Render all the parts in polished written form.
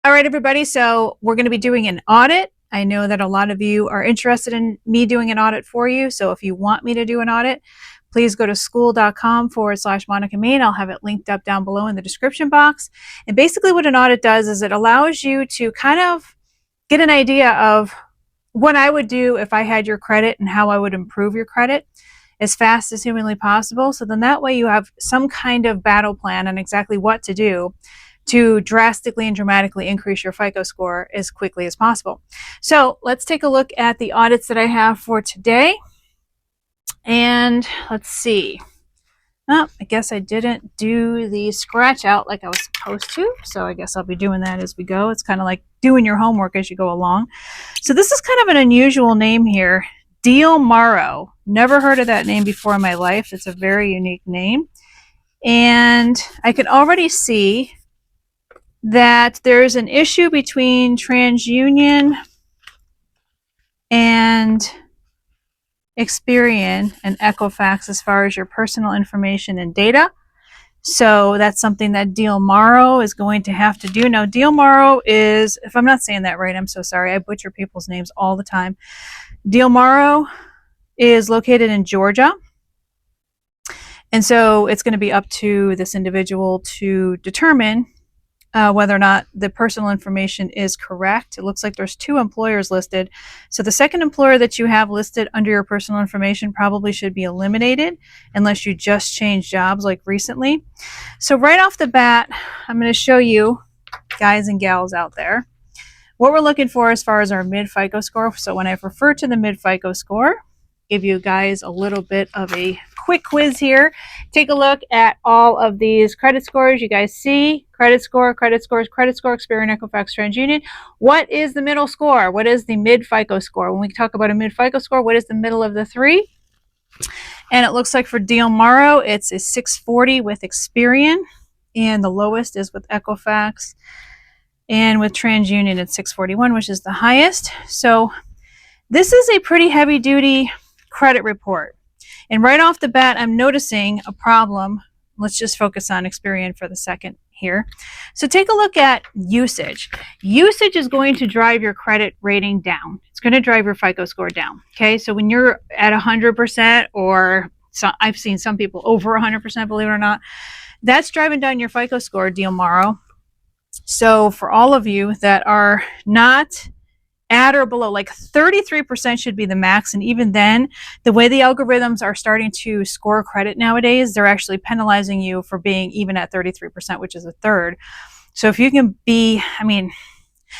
All right, everybody. So we're going to be doing an audit. I know that a lot of you are interested in me doing an audit for you. So if you want me to do an audit, please go to school.com/Monica Main. I'll have it linked up down below in the description box. And basically what an audit does is it allows you to kind of get an idea of what I would do if I had your credit and how I would improve your credit as fast as humanly possible. So then that way you have some kind of battle plan on exactly what to do to drastically and dramatically increase your FICO score as quickly as possible. So let's take a look at the audits that I have for today. And let's see. Oh, I guess I didn't do the scratch out like I was supposed to. So I guess I'll be doing that as we go. It's kind of like doing your homework as you go along. So this is kind of an unusual name here. Dal Marorrow. Never heard of that name before in my life. It's a very unique name. And I can already see that there's an issue between TransUnion and Experian and Equifax as far as your personal information and data. So that's something that Dal Marorrow is going to have to do. Now, Dal Marorrow is, if I'm not saying that right, I'm so sorry. I butcher people's names all the time. Dal Marorrow is located in Georgia. And so it's going to be up to this individual to determine whether or not the personal information is correct. It looks like there's 2 employers listed. So the second employer that you have listed under your personal information probably should be eliminated unless you just changed jobs like recently. So right off the bat, I'm going to show you, guys and gals out there, what we're looking for as far as our mid-FICO score. So when I refer to the mid-FICO score, give you guys a little bit of a quick quiz here. Take a look at all of these credit scores. You guys see credit score, credit scores, credit score, Experian, Equifax, TransUnion. What is the middle score? What is the mid-FICO score? When we talk about a mid-FICO score, what is the middle of the 3? And it looks like for Dal Marorrow, it's a 640 with Experian, and the lowest is with Equifax. And with TransUnion, it's 641, which is the highest. So this is a pretty heavy-duty credit report. And right off the bat, I'm noticing a problem. Let's just focus on Experian for the second here. So take a look at usage. Usage is going to drive your credit rating down. It's going to drive your FICO score down. Okay, so when you're at 100%, or I've seen some people over 100%, believe it or not, that's driving down your FICO score, Dal Marorrow. So for all of you that are not at or below, like 33% should be the max. And even then, the way the algorithms are starting to score credit nowadays, they're actually penalizing you for being even at 33%, which is a third. So if you can be, I mean,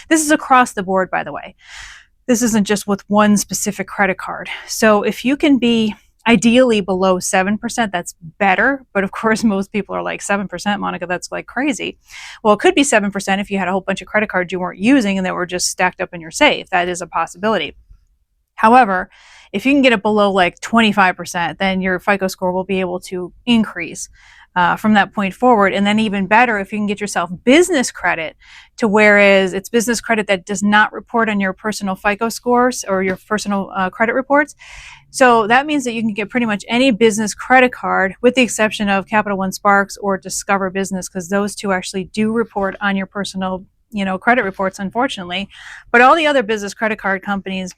this is across the board, by the way. This isn't just with one specific credit card. So if you can be ideally below 7%, that's better. But of course, most people are like, 7%, Monica, that's like crazy. Well, it could be 7% if you had a whole bunch of credit cards you weren't using and that were just stacked up in your safe. That is a possibility. However, if you can get it below like 25%, then your FICO score will be able to increase from that point forward. And then even better, if you can get yourself business credit, to whereas it's business credit that does not report on your personal FICO scores or your personal credit reports. So that means that you can get pretty much any business credit card with the exception of Capital One Sparks or Discover Business, because those 2 actually do report on your personal, credit reports, unfortunately. But all the other business credit card companies,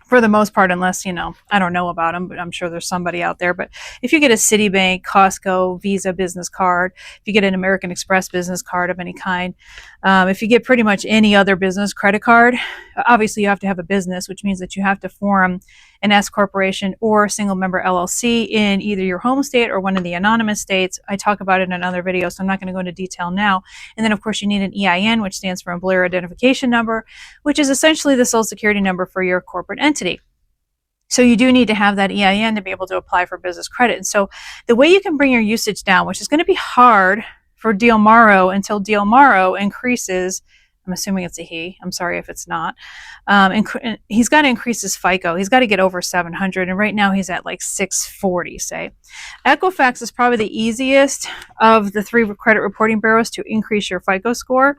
for the most part, unless, I don't know about them, but I'm sure there's somebody out there. But if you get a Citibank, Costco, Visa business card, if you get an American Express business card of any kind, if you get pretty much any other business credit card, obviously you have to have a business, which means that you have to form an S corporation or single member LLC in either your home state or one of the anonymous states. I talk about it in another video, so I'm not going to go into detail now. And then, of course, you need an EIN, which stands for Employer Identification Number, which is essentially the Social Security number for your corporate entity. So you do need to have that EIN to be able to apply for business credit. And so the way you can bring your usage down, which is going to be hard for Dal Marorrow until Dal Marorrow increases, I'm assuming it's a he, I'm sorry if it's not, he's got to increase his FICO. He's got to get over 700, and right now he's at like 640, say. Equifax is probably the easiest of the 3 credit reporting bureaus to increase your FICO score.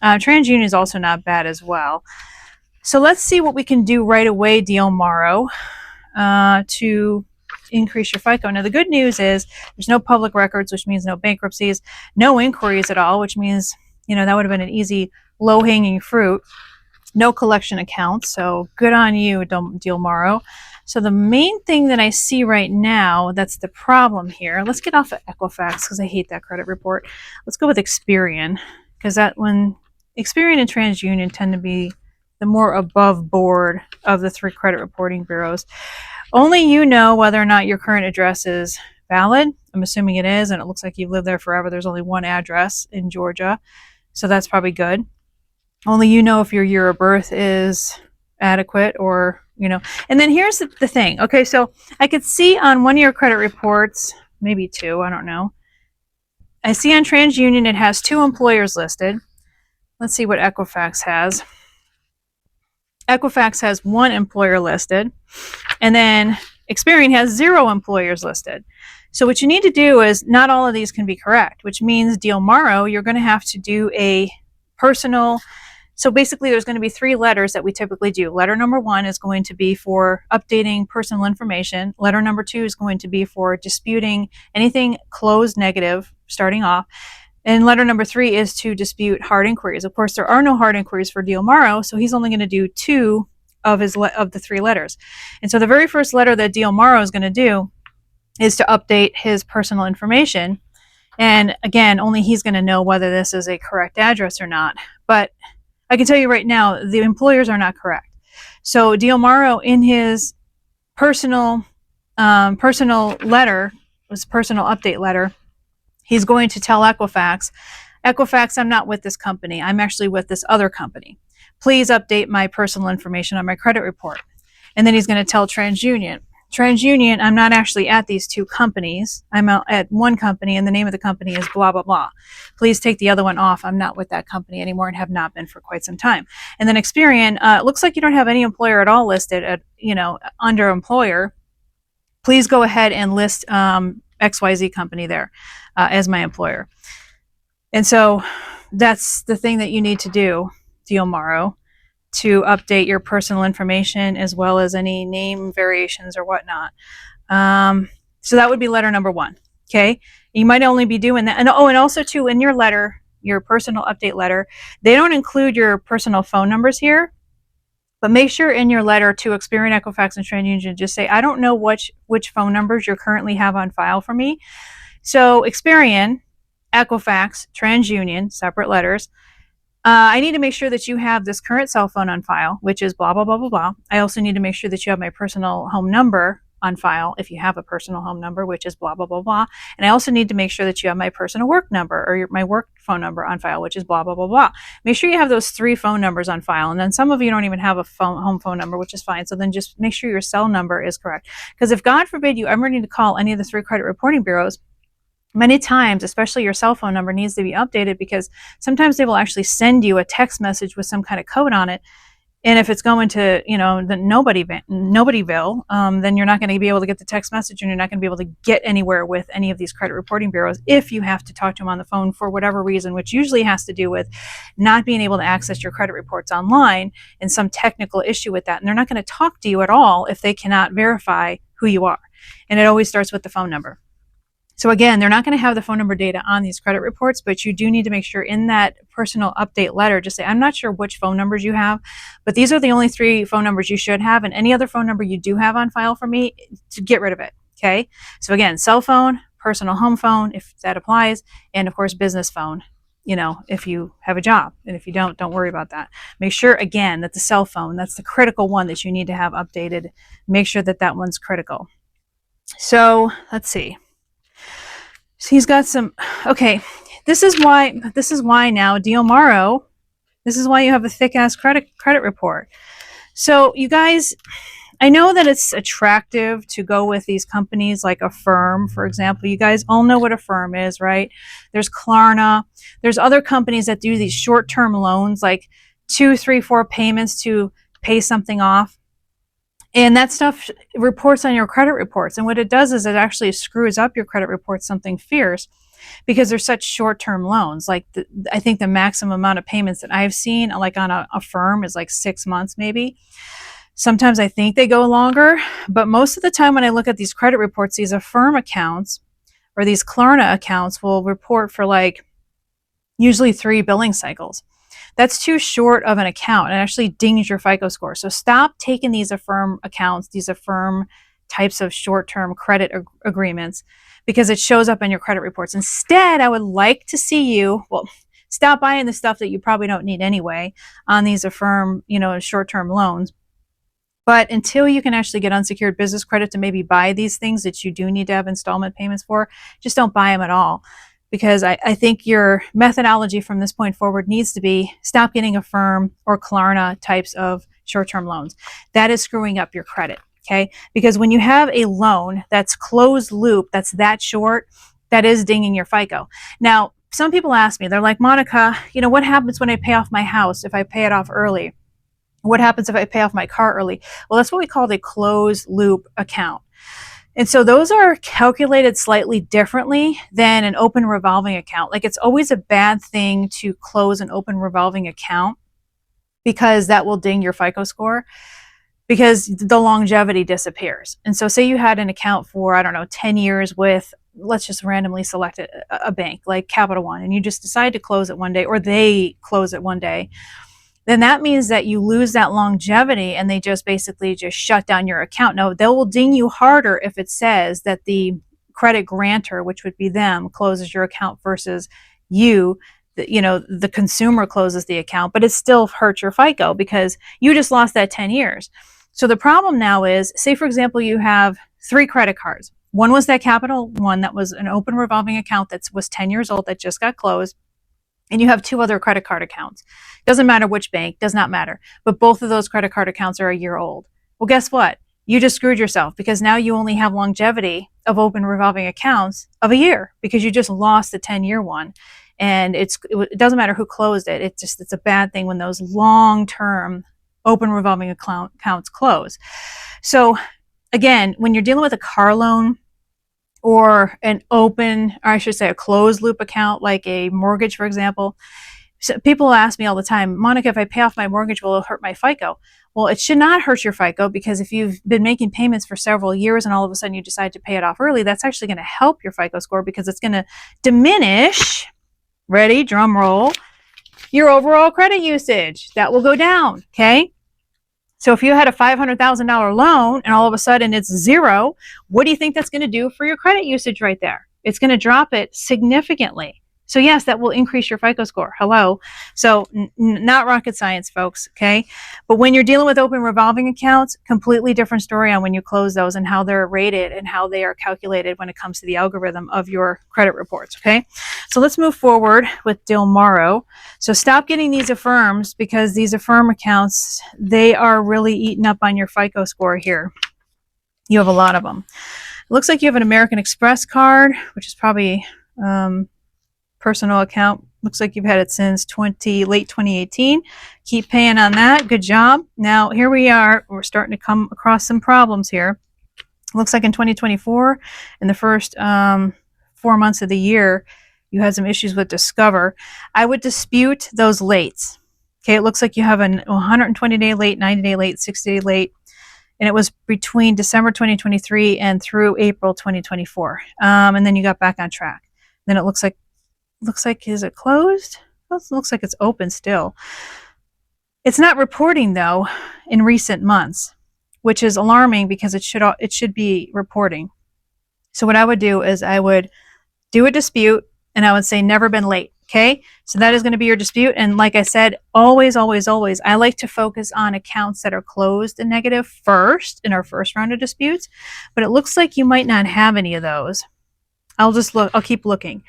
TransUnion is also not bad as well. So let's see what we can do right away, Dal Marorrow, to increase your FICO. Now, the good news is there's no public records, which means no bankruptcies, no inquiries at all, which means that would have been an easy low-hanging fruit. No collection accounts, so good on you, Dal Marorrow. So the main thing that I see right now that's the problem here, let's get off of Equifax because I hate that credit report. Let's go with Experian, because Experian and TransUnion tend to be the more above board of the 3 credit reporting bureaus. Only you know whether or not your current address is valid. I'm assuming it is, and it looks like you've lived there forever. There's only one address in Georgia, so that's probably good. Only you know if your year of birth is adequate or, And then here's the thing. Okay, so I could see on one of your credit reports, maybe 2, I don't know. I see on TransUnion it has 2 employers listed. Let's see what Equifax has. Equifax has 1 employer listed, and then Experian has 0 employers listed. So what you need to do is, not all of these can be correct, which means, Dal Marorrow, you're going to have to do a personal. So basically there's going to be 3 letters that we typically do. Letter number 1 is going to be for updating personal information. Letter number 2 is going to be for disputing anything closed negative starting off. And letter number 3 is to dispute hard inquiries. Of course, there are no hard inquiries for Dal Marorrow, so he's only going to do 2 of the 3 letters. And so the very first letter that Dal Marorrow is going to do is to update his personal information. And again, only he's going to know whether this is a correct address or not. But I can tell you right now, the employers are not correct. So Dal Marorrow, in his personal letter, his personal update letter, he's going to tell Equifax, I'm not with this company. I'm actually with this other company. Please update my personal information on my credit report. And then he's going to tell TransUnion, I'm not actually at these 2 companies. I'm out at one company, and the name of the company is blah, blah, blah. Please take the other one off. I'm not with that company anymore and have not been for quite some time. And then Experian, it looks like you don't have any employer at all listed at, under employer. Please go ahead and list XYZ company there as my employer. And so that's the thing that you need to do, Dal Marorrow, to update your personal information as well as any name variations or whatnot. So that would be letter number 1. Okay, you might only be doing that. And also too, in your letter, your personal update letter, they don't include your personal phone numbers here. But make sure in your letter to Experian, Equifax, and TransUnion, just say, I don't know which phone numbers you currently have on file for me. So Experian, Equifax, TransUnion, separate letters. I need to make sure that you have this current cell phone on file, which is blah, blah, blah, blah, blah. I also need to make sure that you have my personal home number on file, if you have a personal home number, which is blah, blah, blah, blah. And I also need to make sure that you have my personal work number or my work phone number on file, which is blah, blah, blah, blah. Make sure you have those 3 phone numbers on file. And then some of you don't even have a home phone number, which is fine. So then just make sure your cell number is correct. Because if, God forbid, you ever need to call any of the 3 credit reporting bureaus, many times, especially your cell phone number needs to be updated, because sometimes they will actually send you a text message with some kind of code on it. And if it's going to, the Nobodyville, then you're not going to be able to get the text message, and you're not going to be able to get anywhere with any of these credit reporting bureaus if you have to talk to them on the phone for whatever reason, which usually has to do with not being able to access your credit reports online and some technical issue with that. And they're not going to talk to you at all if they cannot verify who you are. And it always starts with the phone number. So again, they're not going to have the phone number data on these credit reports, but you do need to make sure in that personal update letter, just say, I'm not sure which phone numbers you have, but these are the only 3 phone numbers you should have, and any other phone number you do have on file for me, to get rid of it, okay? So again, cell phone, personal home phone, if that applies, and of course, business phone, if you have a job. And if you don't worry about that. Make sure, again, that the cell phone, that's the critical one that you need to have updated. Make sure that that one's critical. So let's see. So he's got some, okay, this is why now, Dal Marorrow, this is why you have a thick-ass credit report. So you guys, I know that it's attractive to go with these companies like Affirm, for example. You guys all know what Affirm is, right? There's Klarna. There's other companies that do these short-term loans, like 2, 3, 4 payments to pay something off. And that stuff reports on your credit reports. And what it does is it actually screws up your credit reports something fierce, because they're such short-term loans. Like I think the maximum amount of payments that I've seen, like on a Affirm, is like 6 months maybe. Sometimes I think they go longer, but most of the time when I look at these credit reports, these Affirm accounts or these Klarna accounts will report for like usually 3 billing cycles. That's too short of an account. It actually dings your FICO score. So stop taking these Affirm accounts, these Affirm types of short-term credit agreements, because it shows up in your credit reports. Instead, I would like to see you, well, stop buying the stuff that you probably don't need anyway on these Affirm, short-term loans. But until you can actually get unsecured business credit to maybe buy these things that you do need to have installment payments for, just don't buy them at all. Because I think your methodology from this point forward needs to be stop getting Affirm or Klarna types of short-term loans. That is screwing up your credit, okay? Because when you have a loan that's closed loop, that's that short, that is dinging your FICO. Now, some people ask me, they're like, Monica, what happens when I pay off my house if I pay it off early? What happens if I pay off my car early? Well, that's what we call a closed loop account. And so those are calculated slightly differently than an open revolving account. Like, it's always a bad thing to close an open revolving account because that will ding your FICO score because the longevity disappears. And so say you had an account for, 10 years with, let's just randomly select a bank like Capital One, and you just decide to close it one day, or they close it one day. Then that means that you lose that longevity and they just basically just shut down your account. Now, they will ding you harder if it says that the credit grantor, which would be them, closes your account versus you, the consumer closes the account, but it still hurts your FICO because you just lost that 10 years. So the problem now is, say, for example, you have 3 credit cards. One was that Capital One that was an open revolving account that was 10 years old that just got closed. And you have 2 other credit card accounts. Doesn't matter which bank, does not matter. But both of those credit card accounts are a year old. Well, guess what? You just screwed yourself because now you only have longevity of open revolving accounts of a year because you just lost the 10-year one. And it doesn't matter who closed it. It's a bad thing when those long-term open revolving accounts close. So again, when you're dealing with a car loan, or an open, or I should say a closed loop account, like a mortgage, for example. So people ask me all the time, Monica, if I pay off my mortgage, will it hurt my FICO? Well, it should not hurt your FICO, because if you've been making payments for several years and all of a sudden you decide to pay it off early, that's actually going to help your FICO score because it's going to diminish, ready, drum roll, your overall credit usage. That will go down, okay? So if you had a $500,000 loan and all of a sudden it's 0, what do you think that's going to do for your credit usage right there? It's going to drop it significantly. So yes, that will increase your FICO score. Hello. So not rocket science, folks, okay? But when you're dealing with open revolving accounts, completely different story on when you close those and how they're rated and how they are calculated when it comes to the algorithm of your credit reports, okay? So let's move forward with Dal Marorrow. So stop getting these Affirms, because these Affirm accounts, they are really eating up on your FICO score here. You have a lot of them. It looks like you have an American Express card, which is probably personal account. Looks like you've had it since late 2018. Keep paying on that. Good job. Now here we are. We're starting to come across some problems here. Looks like in 2024, in the first 4 months of the year, you had some issues with Discover. I would dispute those lates. Okay, it looks like you have a 120-day late, 90-day late, 60-day late, and it was between December 2023 and through April 2024. And then you got back on track. Then it looks like, is it closed? Well, it looks like it's open still. It's not reporting though in recent months, which is alarming because it should be reporting. So what I would do is I would do a dispute and I would say never been late. Okay, so that is going to be your dispute. And like I said, always, always, always, I like to focus on accounts that are closed and negative first in our first round of disputes. But it looks like you might not have any of those. I'll keep looking.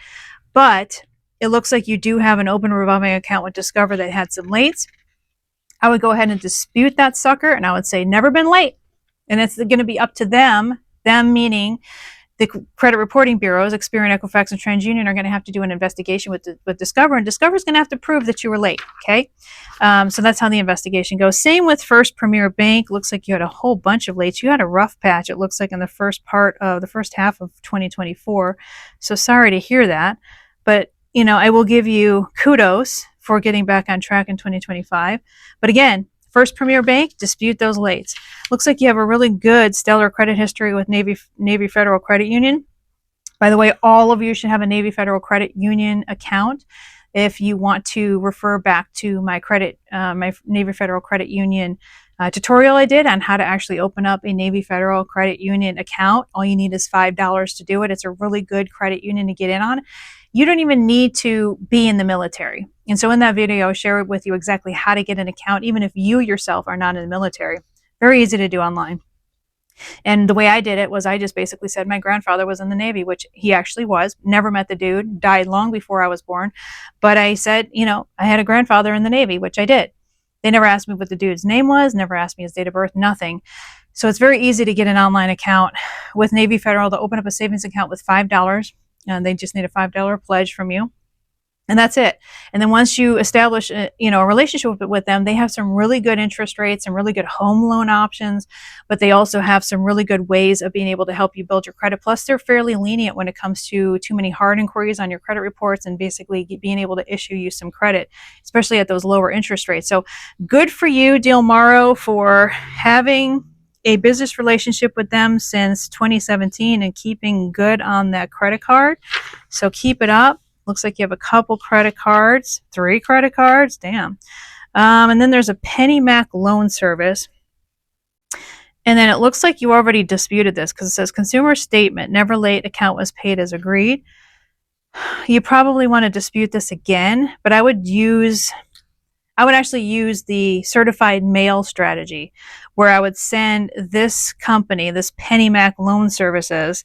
But it looks like you do have an open revolving account with Discover that had some lates. I would go ahead and dispute that sucker, and I would say never been late. And it's going to be up to them meaning the credit reporting bureaus, Experian, Equifax, and TransUnion, are going to have to do an investigation with Discover, and Discover is going to have to prove that you were late, okay? So that's how the investigation goes. Same with First Premier Bank. Looks like you had a whole bunch of lates. You had a rough patch, it looks like, in the first half of 2024. So sorry to hear that. But, I will give you kudos for getting back on track in 2025. But again, First Premier Bank, dispute those lates. Looks like you have a really good stellar credit history with Navy Federal Credit Union. By the way, all of you should have a Navy Federal Credit Union account. if you want to refer back to my my Navy Federal Credit Union tutorial I did on how to actually open up a Navy Federal Credit Union account. All you need is $5 to do it. It's a really good credit union to get in on. You don't even need to be in the military. And so in that video, I share with you exactly how to get an account, even if you yourself are not in the military. Very easy to do online. And the way I did it was I just basically said my grandfather was in the Navy, which he actually was. Never met the dude, died long before I was born. But I said, you know, I had a grandfather in the Navy, which I did. They never asked me what the dude's name was, never asked me his date of birth, nothing. So it's very easy to get an online account with Navy Federal to open up a savings account with $5. And they just need a $5 pledge from you. And that's it. And then once you establish a relationship with them, they have some really good interest rates and really good home loan options, but they also have some really good ways of being able to help you build your credit. Plus, they're fairly lenient when it comes to too many hard inquiries on your credit reports and basically being able to issue you some credit, especially at those lower interest rates. So good for you, Dal Marorrow, for having a business relationship with them since 2017 and keeping good on that credit card. So keep it up. Looks like you have a couple credit cards, 3 credit cards, damn. And then there's a PennyMac loan service. And then it looks like you already disputed this because it says consumer statement, never late, account was paid as agreed. You probably want to dispute this again, but I would actually use the certified mail strategy where I would send this company, this PennyMac loan services,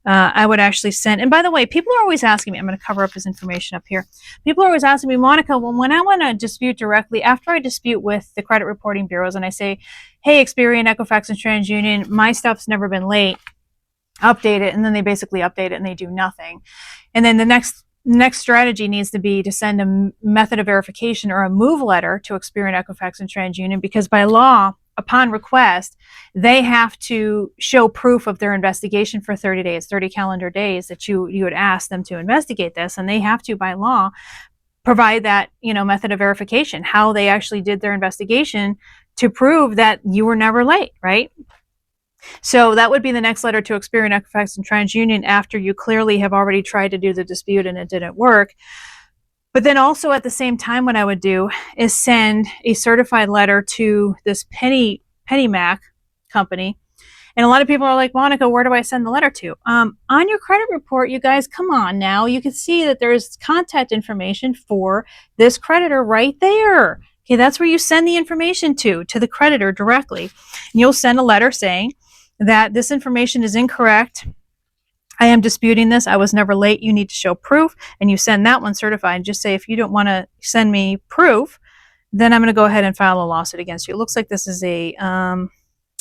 I would actually send, and by the way, people are always asking me, I'm going to cover up his information up here. People are always asking me, Monica, well, when I want to dispute directly, after I dispute with the credit reporting bureaus and I say, hey, Experian, Equifax, and TransUnion, my stuff's never been late, update it, and then they basically update it and they do nothing. And then the next strategy needs to be to send a method of verification or a move letter to Experian, Equifax, and TransUnion because by law, upon request, they have to show proof of their investigation for 30 days, 30 calendar days that you would ask them to investigate this. And they have to, by law, provide that, method of verification, how they actually did their investigation to prove that you were never late, right? So that would be the next letter to Experian, Equifax, and TransUnion after you clearly have already tried to do the dispute and it didn't work. But then also at the same time, what I would do is send a certified letter to this PennyMac company. And a lot of people are like, Monica, where do I send the letter to? On your credit report, you guys, come on now. You can see that there's contact information for this creditor right there. Okay, that's where you send the information to the creditor directly. And you'll send a letter saying that this information is incorrect. I am disputing this. I was never late. You need to show proof. And you send that one certified and just say, if you don't want to send me proof, then I'm going to go ahead and file a lawsuit against you. It looks like this is a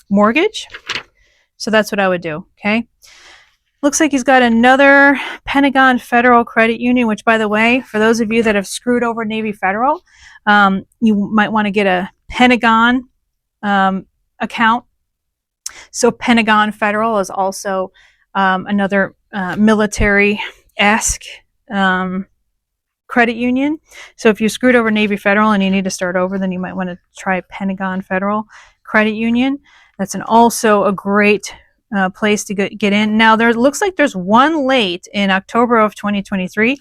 mortgage. So that's what I would do. Okay. Looks like he's got another Pentagon Federal Credit Union, which, by the way, for those of you that have screwed over Navy Federal, you might want to get a Pentagon account. So Pentagon Federal is also another military-esque credit union. So if you screwed over Navy Federal and you need to start over, then you might want to try Pentagon Federal Credit Union. That's also a great place to get in. Now, there looks like there's one late in October of 2023.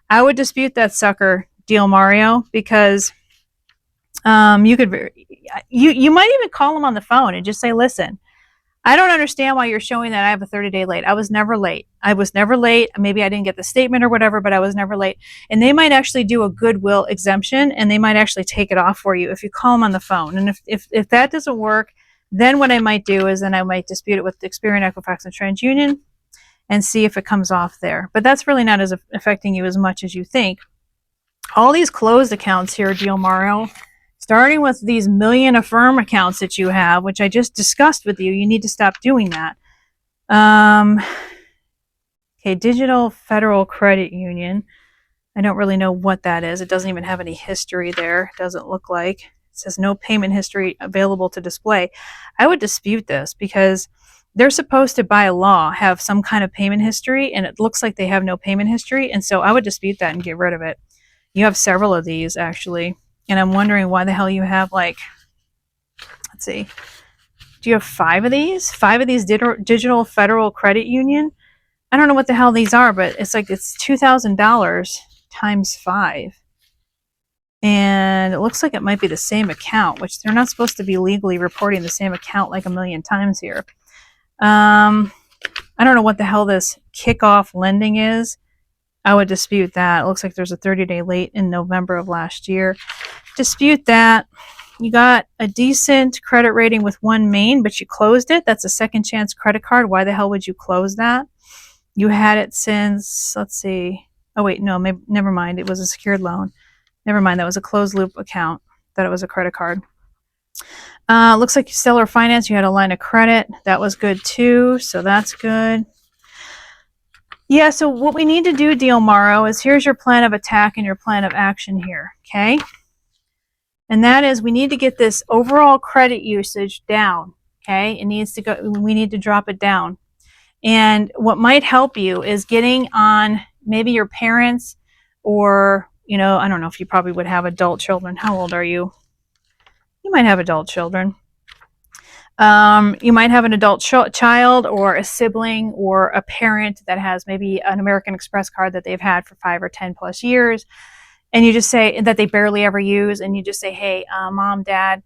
I would dispute that sucker, Dal Marorrow, because you might even call them on the phone and just say, listen, I don't understand why you're showing that I have a 30-day late. I was never late. Maybe I didn't get the statement or whatever, but I was never late. And they might actually do a goodwill exemption, and they might actually take it off for you if you call them on the phone. And if that doesn't work, then what I might do is then I might dispute it with Experian, Equifax, and TransUnion and see if it comes off there. But that's really not as affecting you as much as you think. All these closed accounts here, Dal Marorrow, starting with these million Affirm accounts that you have, which I just discussed with you, you need to stop doing that. Okay, Digital Federal Credit Union. I don't really know what that is. It doesn't even have any history there. It doesn't look like. It says no payment history available to display. I would dispute this because they're supposed to, by law, have some kind of payment history, and it looks like they have no payment history, and so I would dispute that and get rid of it. You have several of these, actually. And I'm wondering why the hell you have, like, let's see, do you have 5 of these? 5 of these Digital Federal Credit Union? I don't know what the hell these are, but it's like it's $2,000 times 5. And it looks like it might be the same account, which they're not supposed to be legally reporting the same account like a million times here. I don't know what the hell this kickoff lending is. I would dispute that. It looks like there's a 30-day late in November of last year. Dispute that. You got a decent credit rating with One Main, but you closed it. That's a second chance credit card. Why the hell would you close that? You had it since, let's see. Oh, wait, no, maybe, never mind. It was a secured loan. Never mind. That was a closed loop account. That it was a credit card. Looks like seller finance. You had a line of credit. That was good too. So that's good. Yeah, so what we need to do, Dal Marorrow, is here's your plan of attack and your plan of action here, okay? And that is we need to get this overall credit usage down, okay? It needs to go, we need to drop it down. And what might help you is getting on maybe your parents or, you know, I don't know if you probably would have adult children. How old are you? You might have adult children. You might have an adult child or a sibling or a parent that has maybe an American Express card that they've had for 5 or 10 plus years. And you just say that they barely ever use. And you just say, hey, mom, dad,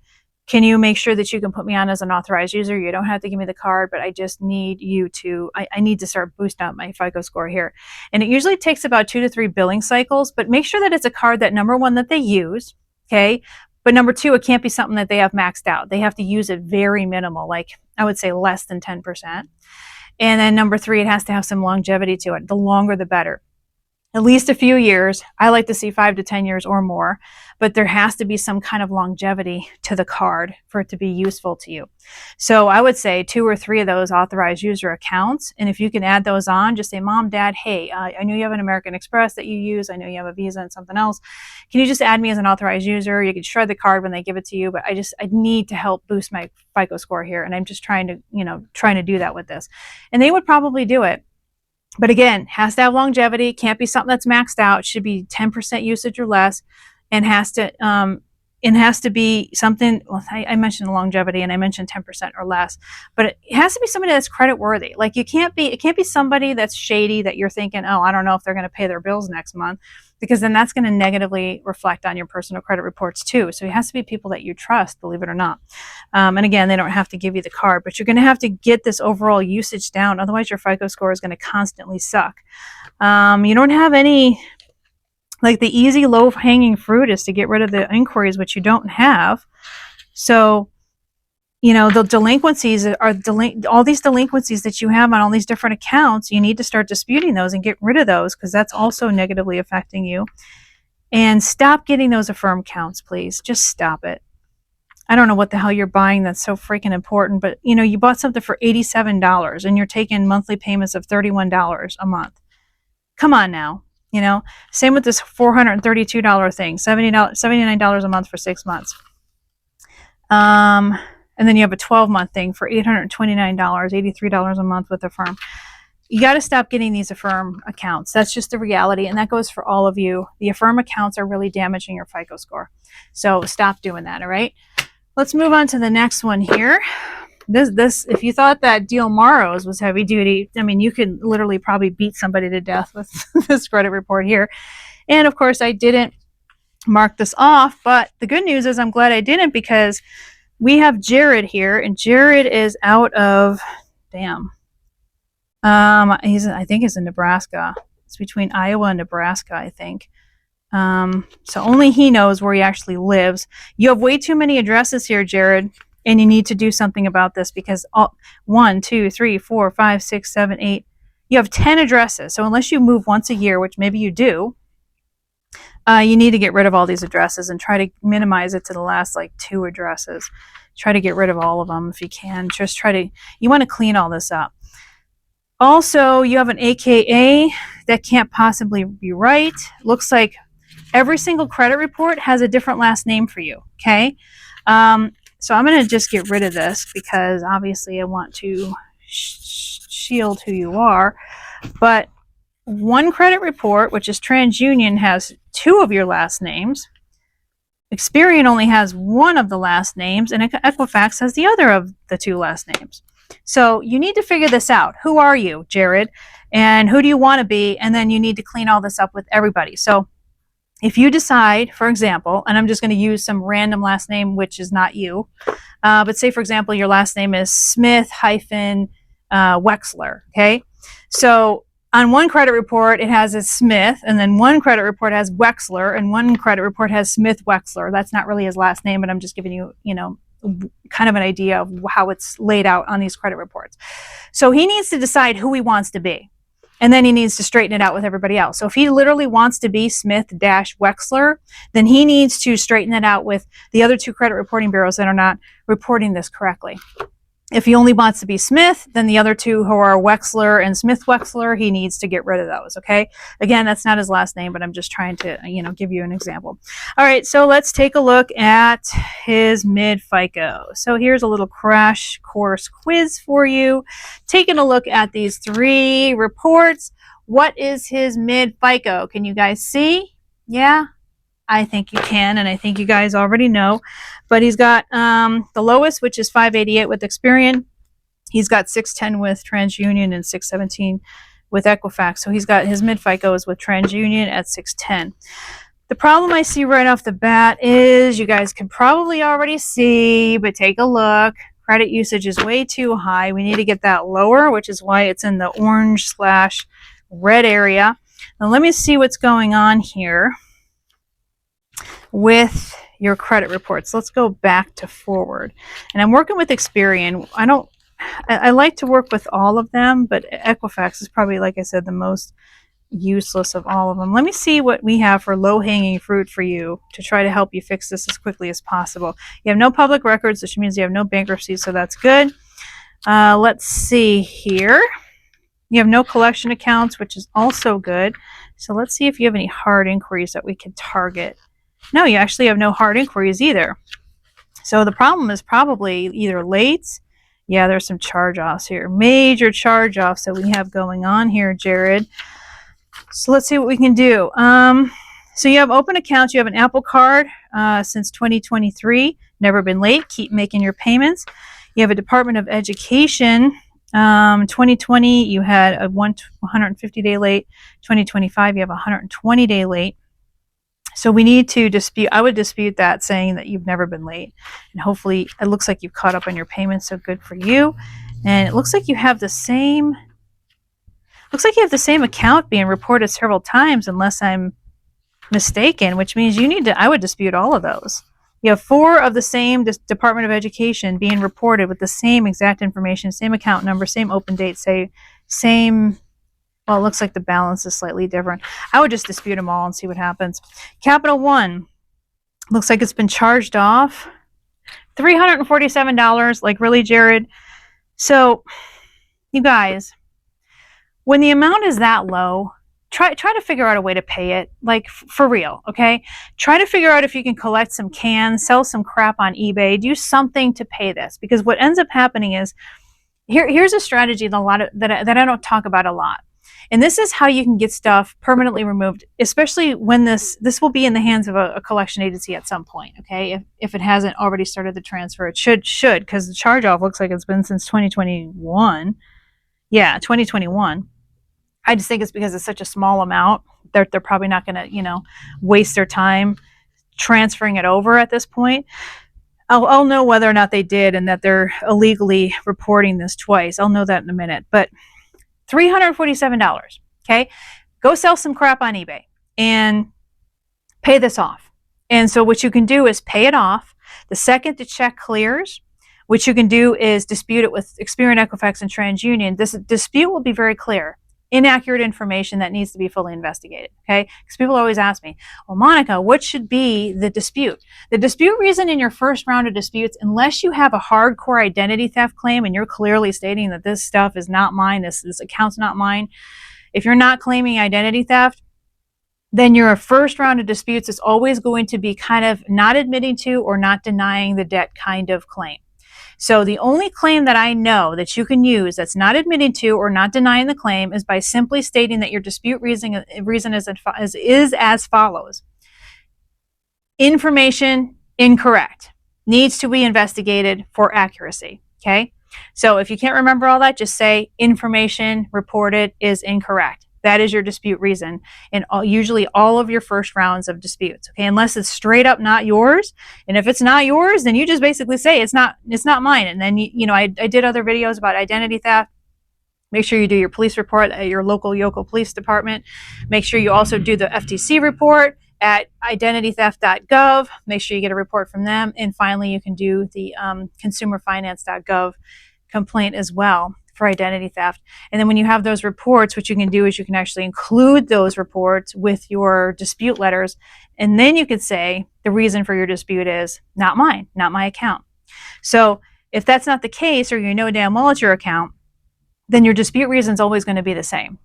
can you make sure that you can put me on as an authorized user? You don't have to give me the card, but I just need you to, I need to start boosting up my FICO score here. And it usually takes about 2 to 3 billing cycles, but make sure that it's a card that, number one, that they use, okay? But number two, it can't be something that they have maxed out. They have to use it very minimal, like I would say less than 10%. And then number three, it has to have some longevity to it. The longer, the better. At least a few years. I like to see 5 to 10 years or more, but there has to be some kind of longevity to the card for it to be useful to you. So I would say 2 or 3 of those authorized user accounts. And if you can add those on, just say, mom, dad, hey, I know you have an American Express that you use. I know you have a Visa and something else. Can you just add me as an authorized user? You can shred the card when they give it to you, but I need to help boost my FICO score here. And I'm just trying to do that with this. And they would probably do it. But again, has to have longevity, can't be something that's maxed out, should be 10% usage or less, and has to be something, well, I mentioned longevity and I mentioned 10% or less, but it has to be somebody that's credit worthy. Like it can't be somebody that's shady that you're thinking, oh, I don't know if they're going to pay their bills next month, because then that's going to negatively reflect on your personal credit reports too. So it has to be people that you trust, believe it or not. And again, they don't have to give you the card, but you're going to have to get this overall usage down. Otherwise, your FICO score is going to constantly suck. You don't have any, like the easy low-hanging fruit is to get rid of the inquiries, which you don't have. So, you know, the delinquencies are all these delinquencies that you have on all these different accounts. You need to start disputing those and get rid of those, because that's also negatively affecting you. And stop getting those affirm counts, please. Just stop it. I don't know what the hell you're buying that's so freaking important, but you know, you bought something for $87 and you're taking monthly payments of $31 a month. Come on now. You know, same with this $432 thing, $79 a month for 6 months. And then you have a 12-month thing for $829, $83 a month with Affirm. You got to stop getting these Affirm accounts. That's just the reality, and that goes for all of you. The Affirm accounts are really damaging your FICO score. So stop doing that, all right? Let's move on to the next one here. This, if you thought that Dal Marorrow's was heavy duty, I mean, you could literally probably beat somebody to death with this credit report here. And of course, I didn't mark this off, but the good news is I'm glad I didn't, because we have Jared here, and Jared is out of, I think he's in Nebraska. It's between Iowa and Nebraska, I think. So only he knows where he actually lives. You have way too many addresses here, Jared, and you need to do something about this, because 1, 2, 3, 4, 5, 6, 7, 8, you have 10 addresses. So unless you move once a year, which maybe you do, you need to get rid of all these addresses and try to minimize it to the last like 2 addresses. Try to get rid of all of them if you can. Just you want to clean all this up. Also, you have an AKA that can't possibly be right. Looks like every single credit report has a different last name for you, okay? So I'm going to just get rid of this, because obviously I want to shield who you are. But one credit report, which is TransUnion, has 2 of your last names. Experian only has 1 of the last names, and Equifax has the other of the 2 last names. So you need to figure this out. Who are you, Jared? And who do you want to be? And then you need to clean all this up with everybody. So If you decide, for example, and I'm just going to use some random last name, which is not you, but say, for example, your last name is Smith hyphen Wexler, okay? So on one credit report, it has a Smith, and then one credit report has Wexler, and one credit report has Smith Wexler. That's not really his last name, but I'm just giving you, kind of an idea of how it's laid out on these credit reports. So he needs to decide who he wants to be. And then he needs to straighten it out with everybody else. So if he literally wants to be Smith-Wexler, then he needs to straighten it out with the other two credit reporting bureaus that are not reporting this correctly. If he only wants to be Smith, then the other two who are Wexler and Smith-Wexler, he needs to get rid of those, okay? Again, that's not his last name, but I'm just trying to, give you an example. All right, so let's take a look at his mid-FICO. So here's a little crash course quiz for you. Taking a look at these three reports. What is his mid-FICO? Can you guys see? Yeah? I think you can, and I think you guys already know. But he's got the lowest, which is 588 with Experian. He's got 610 with TransUnion and 617 with Equifax. So he's got his mid-FICO is with TransUnion at 610. The problem I see right off the bat is, you guys can probably already see, but take a look. Credit usage is way too high. We need to get that lower, which is why it's in the orange/red area. Now let me see what's going on here with your credit reports. Let's go back to forward. And I'm working with Experian. I like to work with all of them, but Equifax is probably, like I said, the most useless of all of them. Let me see what we have for low-hanging fruit for you to try to help you fix this as quickly as possible. You have no public records, which means you have no bankruptcy, so that's good. Let's see here. You have no collection accounts, which is also good. So let's see if you have any hard inquiries that we can target. No, you actually have no hard inquiries either. So the problem is probably either late. Yeah, there's some charge-offs here. Major charge-offs that we have going on here, Jared. So let's see what we can do. So you have open accounts. You have an Apple Card since 2023. Never been late. Keep making your payments. You have a Department of Education. 2020, you had a 150-day late. 2025, you have a 120-day late. So we need to dispute, I would dispute that, saying that you've never been late. And hopefully it looks like you've caught up on your payments, so good for you. And it looks like you have the same, account being reported several times, unless I'm mistaken, which means you need to, I would dispute all of those. You have 4 of the same Department of Education being reported with the same exact information, same account number, same open date, same. Well, it looks like the balance is slightly different. I would just dispute them all and see what happens. Capital One, looks like it's been charged off. $347, like really, Jared? So, you guys, when the amount is that low, try to figure out a way to pay it, like for real, okay? Try to figure out if you can collect some cans, sell some crap on eBay, do something to pay this. Because what ends up happening is, here's a strategy that I don't talk about a lot. And this is how you can get stuff permanently removed, especially when this will be in the hands of a collection agency at some point, okay? If it hasn't already started the transfer, it should, because the charge-off looks like it's been since 2021. Yeah, 2021. I just think it's because it's such a small amount. They're probably not going to, waste their time transferring it over at this point. I'll know whether or not they did and that they're illegally reporting this twice. I'll know that in a minute. But $347, okay? Go sell some crap on eBay and pay this off. And so what you can do is pay it off. The second the check clears, what you can do is dispute it with Experian, Equifax, and TransUnion. This dispute will be very clear. Inaccurate information that needs to be fully investigated, okay? Because people always ask me, well, Monica, what should be the dispute? The dispute reason in your first round of disputes, unless you have a hardcore identity theft claim and you're clearly stating that this stuff is not mine, this account's not mine, if you're not claiming identity theft, then your first round of disputes is always going to be kind of not admitting to or not denying the debt kind of claim. So the only claim that I know that you can use that's not admitting to or not denying the claim is by simply stating that your dispute reason is as follows. Information incorrect. Needs to be investigated for accuracy. Okay? So if you can't remember all that, just say information reported is incorrect. That is your dispute reason in usually all of your first rounds of disputes. Okay, unless it's straight up not yours, and if it's not yours, then you just basically say it's not mine. And then I did other videos about identity theft. Make sure you do your police report at your local Yoco Police Department. Make sure you also do the FTC report at identitytheft.gov. Make sure you get a report from them. And finally, you can do the consumerfinance.gov complaint as well for identity theft. And then when you have those reports, what you can do is you can actually include those reports with your dispute letters. And then you could say the reason for your dispute is not mine, not my account. So if that's not the case, or you know damn well it's your account, then your dispute reason is always going to be the same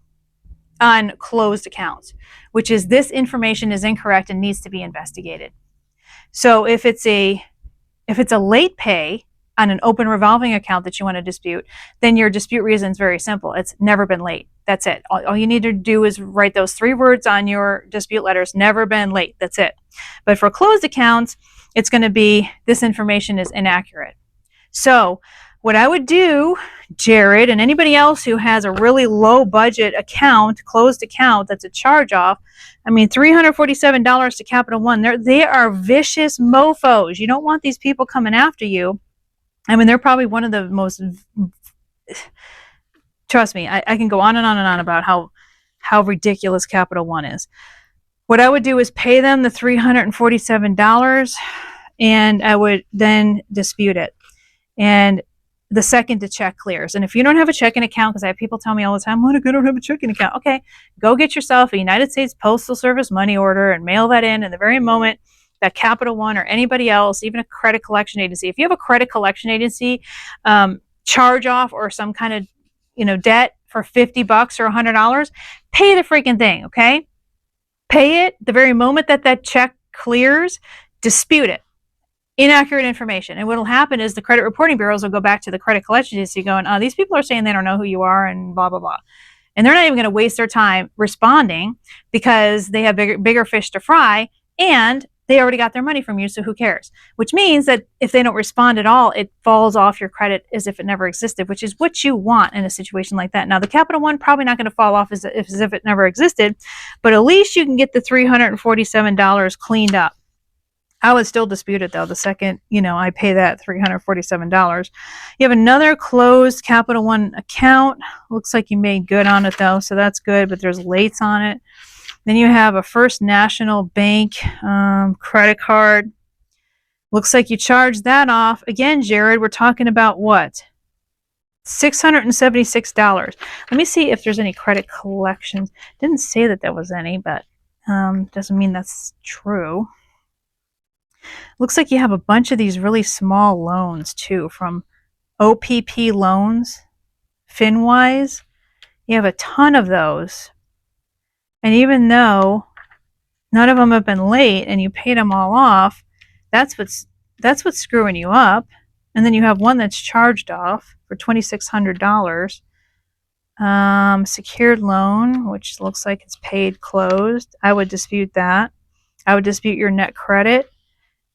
on closed accounts, which is this information is incorrect and needs to be investigated. So if it's a late pay on an open revolving account that you want to dispute, then your dispute reason is very simple. It's never been late. That's it. All you need to do is write those 3 words on your dispute letters, never been late. That's it. But for closed accounts, it's going to be this information is inaccurate. So what I would do, Jared, and anybody else who has a really low budget account, closed account, that's a charge off, I mean, $347 to Capital One, they are vicious mofos. You don't want these people coming after you. I mean, they're probably one of the most, trust me, I can go on and on and on about how ridiculous Capital One is. What I would do is pay them the $347 and I would then dispute it. And the second the check clears. And if you don't have a checking account, because I have people tell me all the time, Monica, I don't have a checking account. Okay, go get yourself a United States Postal Service money order and mail that in the very moment that Capital One or anybody else, even a credit collection agency, if you have a credit collection agency charge off or some kind of debt for $50 or $100, pay the freaking thing, okay? Pay it the very moment that check clears, dispute it. Inaccurate information. And what will happen is the credit reporting bureaus will go back to the credit collection agency going, oh, these people are saying they don't know who you are and blah, blah, blah. And they're not even going to waste their time responding because they have bigger fish to fry and they already got their money from you, so who cares? Which means that if they don't respond at all, it falls off your credit as if it never existed, which is what you want in a situation like that. Now, the Capital One probably not going to fall off as if it never existed, but at least you can get the $347 cleaned up. I would still dispute it, though, the second, I pay that $347. You have another closed Capital One account. Looks like you made good on it, though, so that's good, but there's lates on it. Then you have a First National Bank credit card. Looks like you charged that off. Again, Jared, we're talking about what? $676. Let me see if there's any credit collections. Didn't say that was any, but doesn't mean that's true. Looks like you have a bunch of these really small loans too, from OPP loans, FinWise. You have a ton of those. And even though none of them have been late and you paid them all off, that's what's screwing you up. And then you have one that's charged off for $2,600. Secured loan, which looks like it's paid closed. I would dispute that. I would dispute your net credit.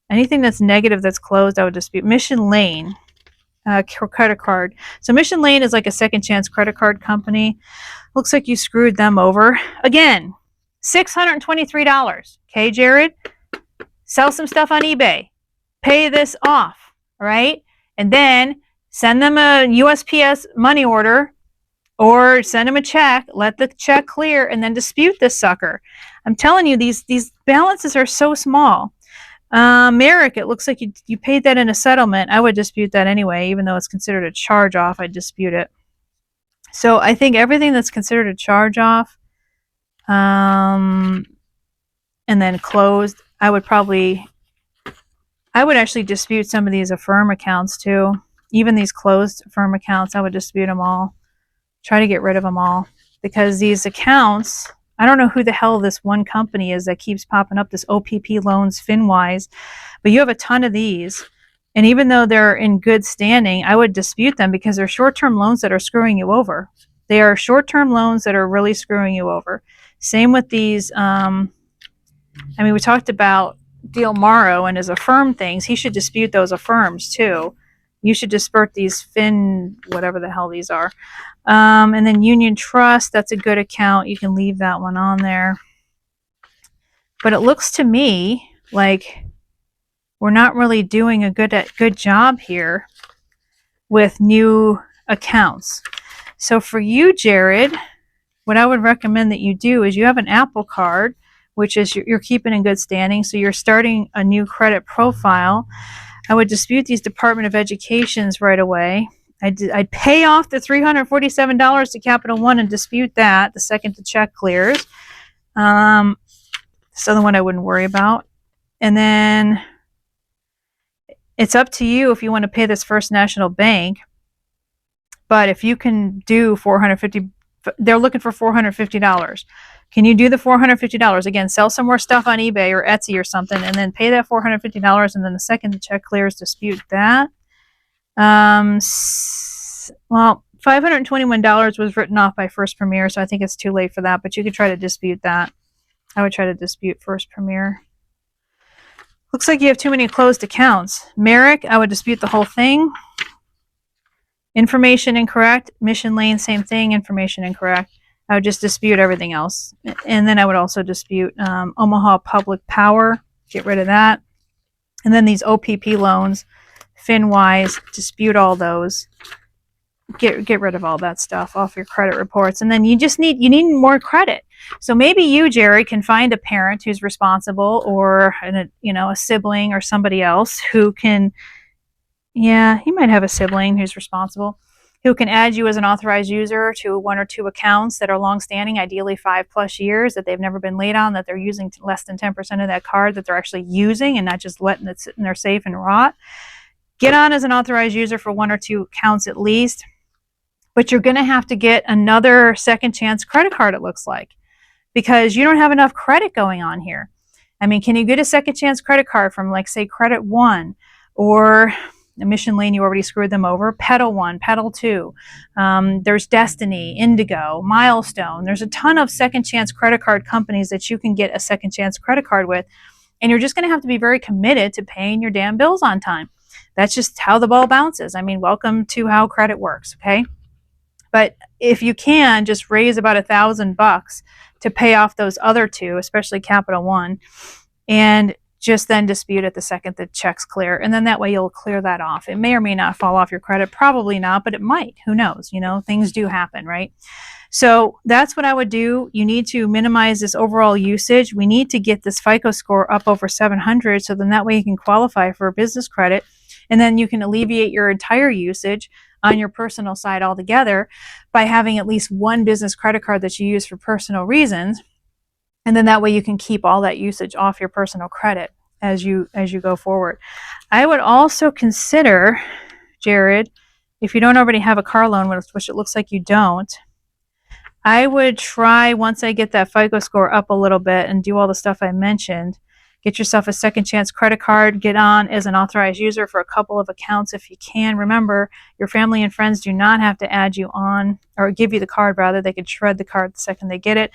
Anything that's negative that's closed, I would dispute. Mission Lane credit card. So Mission Lane is like a second chance credit card company. Looks like you screwed them over. Again, $623. Okay, Jared? Sell some stuff on eBay. Pay this off, all right? And then send them a USPS money order or send them a check, let the check clear, and then dispute this sucker. I'm telling you, these balances are so small. Merrick, it looks like you paid that in a settlement. I would dispute that anyway, even though it's considered a charge off. I'd dispute it. So I think everything that's considered a charge off, and then closed, I would actually dispute some of these Affirm accounts too. Even these closed Affirm accounts, I would dispute them all. Try to get rid of them all, because these accounts, I don't know who the hell this one company is that keeps popping up, this OPP loans, FinWise, but you have a ton of these. And even though they're in good standing, I would dispute them because they're short-term loans that are screwing you over. They are short-term loans that are really screwing you over. Same with these, we talked about Dal Marorrow and his Affirm things. He should dispute those Affirms too. You should disperse these whatever the hell these are. And then Union Trust, that's a good account. You can leave that one on there. But it looks to me like we're not really doing a good job here with new accounts. So for you, Jared, what I would recommend that you do is you have an Apple Card, which is you're keeping in good standing. So you're starting a new credit profile. I would dispute these Department of Educations right away. I'd pay off the $347 to Capital One and dispute that the second the check clears. This other one I wouldn't worry about. And then it's up to you if you want to pay this First National Bank. But if you can do $450, they're looking for $450. Can you do the $450? Again, sell some more stuff on eBay or Etsy or something, and then pay that $450, and then the second the check clears, dispute that. Well, $521 was written off by First Premier, so I think it's too late for that, but you could try to dispute that. I would try to dispute First Premier. Looks like you have too many closed accounts. Merrick, I would dispute the whole thing. Information incorrect. Mission Lane, same thing. Information incorrect. I would just dispute everything else. And then I would also dispute Omaha Public Power. Get rid of that. And then these OPP loans, FinWise, dispute all those. Get rid of all that stuff off your credit reports. And then you need more credit. So maybe you, Jerry, can find a parent who's responsible, or a sibling or somebody else who can. Yeah, you might have a sibling who's responsible, who can add you as an authorized user to one or two accounts that are long-standing, ideally 5+ years, that they've never been late on, that they're using less than 10% of that card, that they're actually using and not just letting it sit in their safe and rot. Get on as an authorized user for one or two accounts at least. But you're going to have to get another second chance credit card, it looks like, because you don't have enough credit going on here. I mean, can you get a second chance credit card from, like, say, Credit One, or Mission Lane? You already screwed them over. Pedal One, Pedal Two. There's Destiny, Indigo, Milestone. There's a ton of second chance credit card companies that you can get a second chance credit card with. And you're just going to have to be very committed to paying your damn bills on time. That's just how the ball bounces. I mean, welcome to how credit works, okay? But if you can, just raise about $1,000 to pay off those other two, especially Capital One, and just then dispute it the second the check's clear. And then that way you'll clear that off. It may or may not fall off your credit. Probably not, but it might. Who knows? Things do happen, right? So that's what I would do. You need to minimize this overall usage. We need to get this FICO score up over 700, so then that way you can qualify for a business credit. And then you can alleviate your entire usage on your personal side altogether by having at least one business credit card that you use for personal reasons. And then that way you can keep all that usage off your personal credit as you go forward. I would also consider, Jared, if you don't already have a car loan, which it looks like you don't, I would try, once I get that FICO score up a little bit and do all the stuff I mentioned, get yourself a second chance credit card, get on as an authorized user for a couple of accounts if you can. Remember, your family and friends do not have to add you on, or give you the card rather. They could shred the card the second they get it.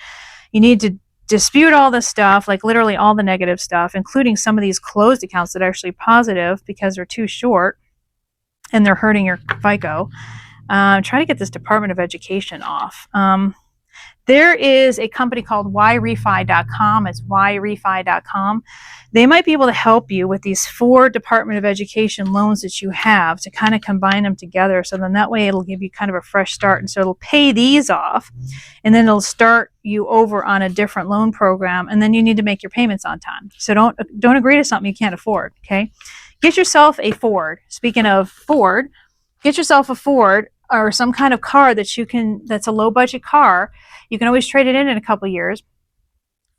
You need to dispute all this stuff, like literally all the negative stuff, including some of these closed accounts that are actually positive because they're too short and they're hurting your FICO. Try to get this Department of Education off. There is a company called yrefi.com. It's yrefi.com. They might be able to help you with these 4 Department of Education loans that you have, to kind of combine them together. So then that way it'll give you kind of a fresh start. And so it'll pay these off, and then it'll start you over on a different loan program. And then you need to make your payments on time. So don't agree to something you can't afford. Okay. Get yourself a Ford. Speaking of Ford, get yourself a Ford or some kind of car that's a low budget car. You can always trade it in a couple of years,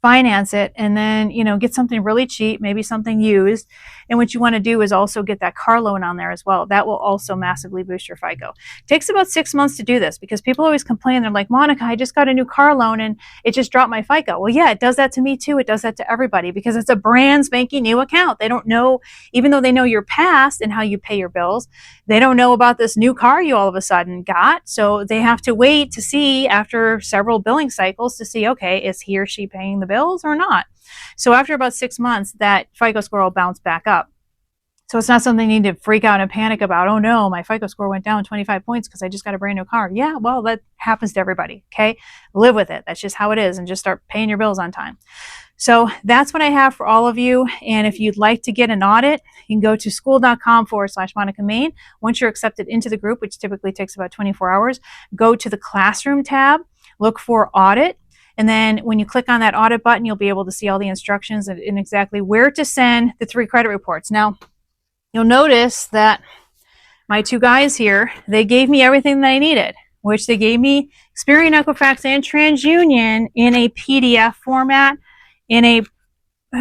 finance it, and then, get something really cheap, maybe something used. And what you want to do is also get that car loan on there as well. That will also massively boost your FICO. It takes about 6 months to do this, because people always complain. They're like, Monica, I just got a new car loan and it just dropped my FICO. Well, yeah, it does that to me too. It does that to everybody, because it's a brand spanking new account. They don't know, even though they know your past and how you pay your bills, they don't know about this new car you all of a sudden got. So they have to wait to see, after several billing cycles, to see, okay, is he or she paying the bills or not? So after about 6 months, that FICO score will bounce back up. So it's not something you need to freak out and panic about. Oh no, my FICO score went down 25 points because I just got a brand new car. Yeah, well, that happens to everybody. Okay. Live with it. That's just how it is. And just start paying your bills on time. So that's what I have for all of you. And if you'd like to get an audit, you can go to school.com/Monica Main. Once you're accepted into the group, which typically takes about 24 hours, go to the classroom tab, look for audit. And then when you click on that audit button, you'll be able to see all the instructions and exactly where to send the 3 credit reports. Now, you'll notice that my 2 guys here, they gave me everything that I needed, which they gave me Experian, Equifax, and TransUnion in a PDF format, in a,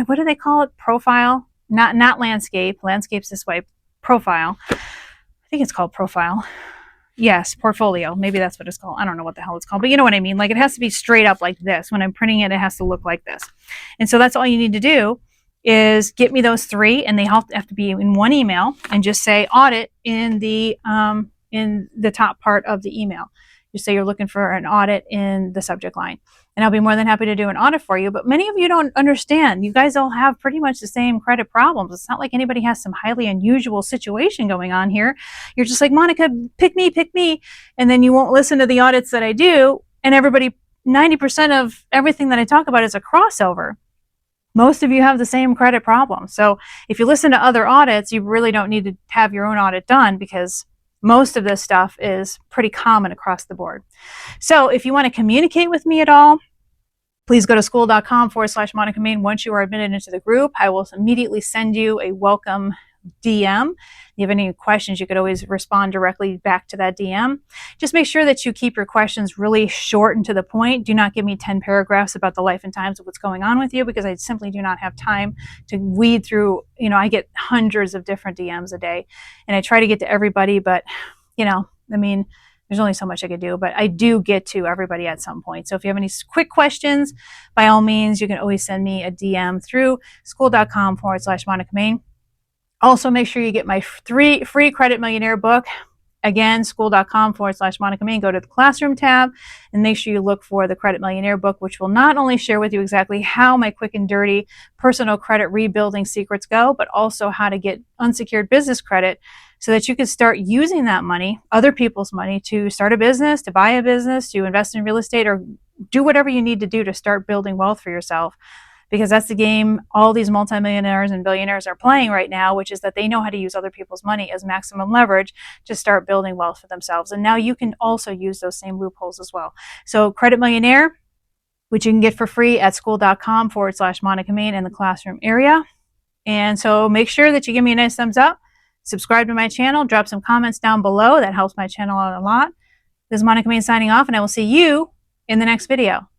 what do they call it? Profile? Not landscape. Landscape's this way. Profile. I think it's called profile. Yes, portfolio. Maybe that's what it's called. I don't know what the hell it's called, but you know what I mean. Like, it has to be straight up like this. When I'm printing it, it has to look like this. And so that's all you need to do is get me those 3, and they have to be in one email, and just say audit in the top part of the email. Just say you're looking for an audit in the subject line, and I'll be more than happy to do an audit for you. But many of you don't understand. You guys all have pretty much the same credit problems. It's not like anybody has some highly unusual situation going on here. You're just like, Monica, pick me, and then you won't listen to the audits that I do, and everybody, 90% of everything that I talk about is a crossover. Most of you have the same credit problem. So if you listen to other audits, you really don't need to have your own audit done, because most of this stuff is pretty common across the board. So if you want to communicate with me at all, please go to school.com/Monica Main. Once you are admitted into the group, I will immediately send you a welcome DM. If you have any questions, you could always respond directly back to that DM. Just make sure that you keep your questions really short and to the point. Do not give me 10 paragraphs about the life and times of what's going on with you, because I simply do not have time to weed through. I get hundreds of different DMs a day, and I try to get to everybody, but there's only so much I could do, but I do get to everybody at some point. So if you have any quick questions, by all means, you can always send me a DM through school.com/Monica Main. Also, make sure you get my free Credit Millionaire book. Again, school.com/Monica Main. Go to the classroom tab and make sure you look for the Credit Millionaire book, which will not only share with you exactly how my quick and dirty personal credit rebuilding secrets go, but also how to get unsecured business credit so that you can start using that money, other people's money, to start a business, to buy a business, to invest in real estate, or do whatever you need to do to start building wealth for yourself. Because that's the game all these multimillionaires and billionaires are playing right now, which is that they know how to use other people's money as maximum leverage to start building wealth for themselves. And now you can also use those same loopholes as well. So Credit Millionaire, which you can get for free at school.com/Monica Main in the classroom area. And so make sure that you give me a nice thumbs up, subscribe to my channel, drop some comments down below. That helps my channel out a lot. This is Monica Main signing off, and I will see you in the next video.